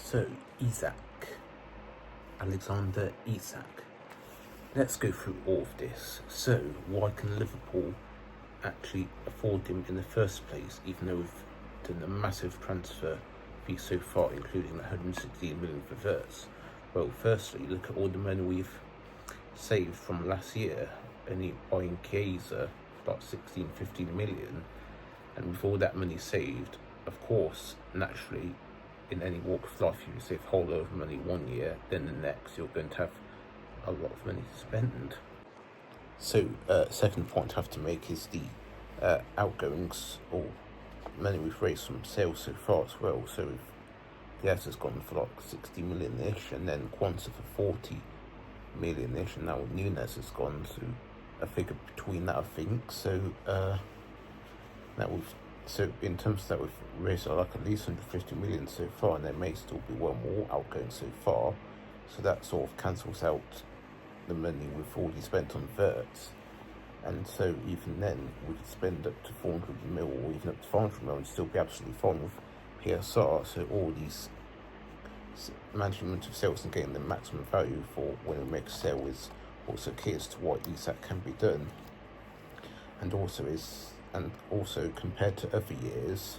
So, Isak, Alexander Isak. Let's go through all of this. So, why can Liverpool actually afford him in the first place, even though we've done a massive transfer fee so far, including 116 million for Verts? Well, firstly, look at all the money we've saved from last year, only buying Chiesa for about 16-15 million, and with all that money saved, of course, naturally, in any walk of life, you save a whole lot of money one year, then the next you're going to have a lot of money to spend. So, second point I have to make is the outgoings, or money we've raised from sales so far as well. So, Diaz has gone for like 60 million-ish, and then Quanta for 40 million-ish, and now Nunes has gone to a figure between that, I think. So, So in terms of that, we've raised like at least 150 million so far, and there may still be one more outgoing so far. So that sort of cancels out the money we've already spent on Verts. And so even then, we could spend up to 400 mil or even up to 500 mil and still be absolutely fine with PSR. So all these management of sales and getting the maximum value for when we make a sale is also key as to why Isak can be done. And also compared to other years,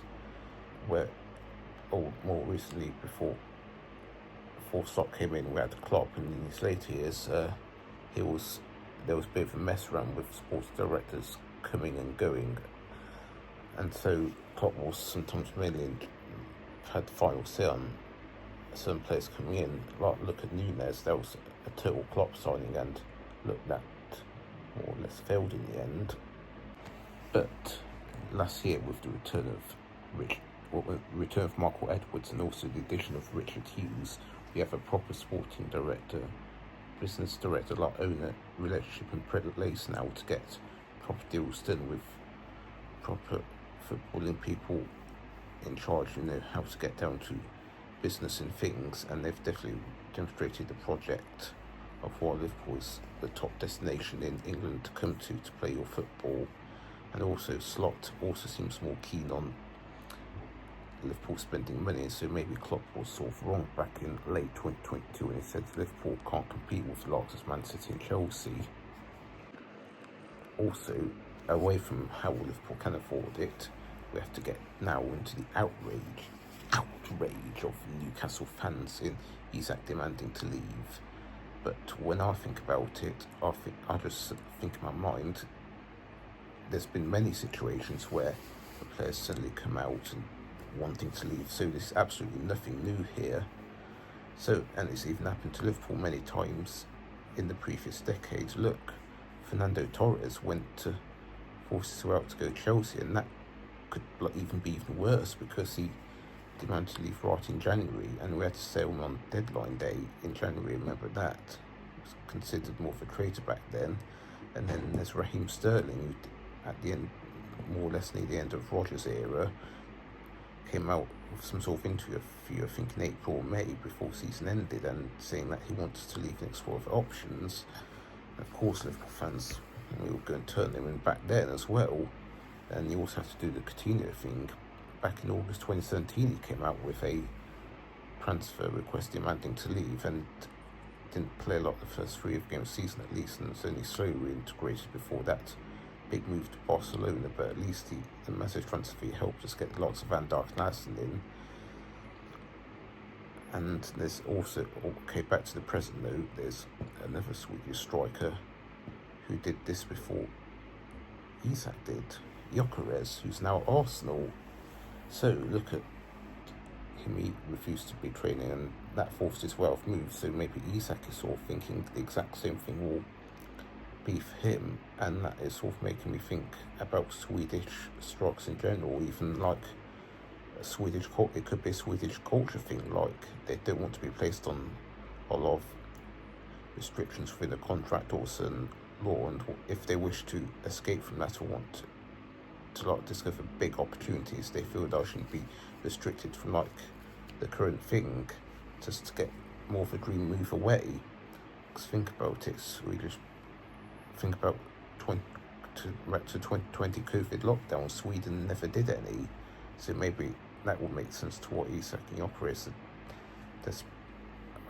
where, more recently before Slot came in, we had the Klopp, and in these later years, there was a bit of a mess around with sports directors coming and going, and so Klopp was sometimes mainly had the final say on certain players coming in. Like, look at Nunes, that was a total Klopp signing, and look, that more or less failed in the end. But last year, with the return of Michael Edwards and also the addition of Richard Hughes, we have a proper sporting director, business director, like owner, relationship and place now to get proper deals done with proper footballing people in charge, how to get down to business and things, and they've definitely demonstrated the project of why Liverpool is the top destination in England to come to play your football. And also Slot also seems more keen on Liverpool spending money, so maybe Klopp was sort of wrong back in late 2022 when he said Liverpool can't compete with the likes of Man City and Chelsea. Also, away from how Liverpool can afford it, we have to get now into the outrage of Newcastle fans in Isak demanding to leave. But when I think about it, I just think in my mind, there's been many situations where the players suddenly come out and wanting to leave, so there's absolutely nothing new here. So, and it's even happened to Liverpool many times in the previous decades. Look, Fernando Torres went to force his way out to go to Chelsea, and that could even be even worse because he demanded to leave right in January, and we had to sell him on deadline day in January. Remember that? It was considered more of a traitor back then. And then there's Raheem Sterling, who at the end, more or less near the end of Rodgers' era, came out with some sort of interview, I think in April or May before season ended, and saying that he wanted to leave and explore other options. And of course, Liverpool fans, we were going to turn them in back then as well. And you also have to do the Coutinho thing. Back in August 2017, he came out with a transfer request demanding to leave, and didn't play a lot the first 3 of the game season at least, and was only slowly reintegrated before that big move to Barcelona. But at least the massive transfer fee helped us get lots of Van Dijk and Alisson in. And there's also, back to the present though, there's another Swedish striker who did this before Isak did, Gyökeres, who's now at Arsenal. So look at him, he refused to be training, and that forced his way off move. So maybe Isak is sort of thinking the exact same thing will be for him, and that is sort of making me think about Swedish strikes in general, even like a Swedish culture. It could be a Swedish culture thing, like they don't want to be placed on a lot of restrictions within the contract or certain law, and if they wish to escape from that or want to like discover big opportunities, they feel they shouldn't be restricted from like the current thing, just to get more of a dream move away. Because think about it, Swedish. Think about 2020 COVID lockdown. Sweden never did any, so maybe that will make sense to what Isak and Gyökeres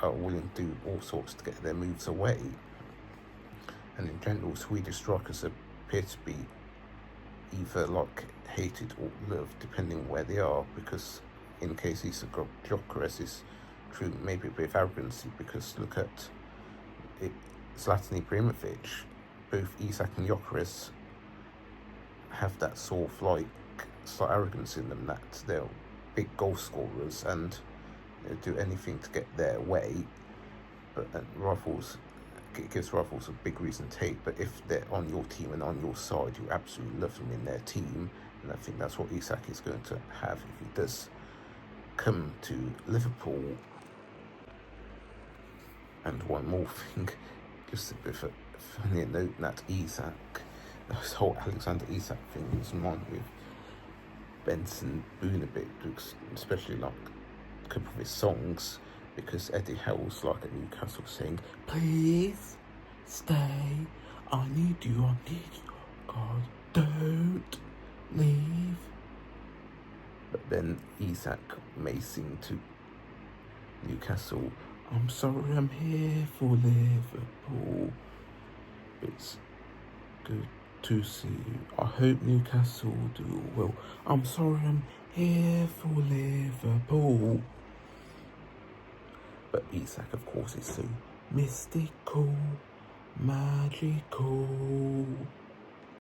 are willing to do all sorts to get their moves away. And in general, Swedish strikers appear to be either like hated or loved, depending where they are, because in case Isak Gyökeres is true, maybe a bit of arrogancy, because look at it, Zlatan Ibrahimovic. Both Isak and Gyökeres have that sort of like slight arrogance in them, that they're big goal scorers and do anything to get their way. But it gives rivals a big reason to hate. But if they're on your team and on your side, you absolutely love them in their team. And I think that's what Isak is going to have if he does come to Liverpool. And one more thing, just a bit of a funny note, that Isak, this whole Alexander Isak thing was mine with Benson Boone a bit, especially like a couple of his songs, because Eddie Howe's like at Newcastle saying, "Please stay, I need you, God, don't leave." But then Isak may sing to Newcastle, "I'm sorry, I'm here for Liverpool. It's good to see you. I hope Newcastle do well. I'm sorry, I'm here for Liverpool." But Isak, of course, is so mystical, magical.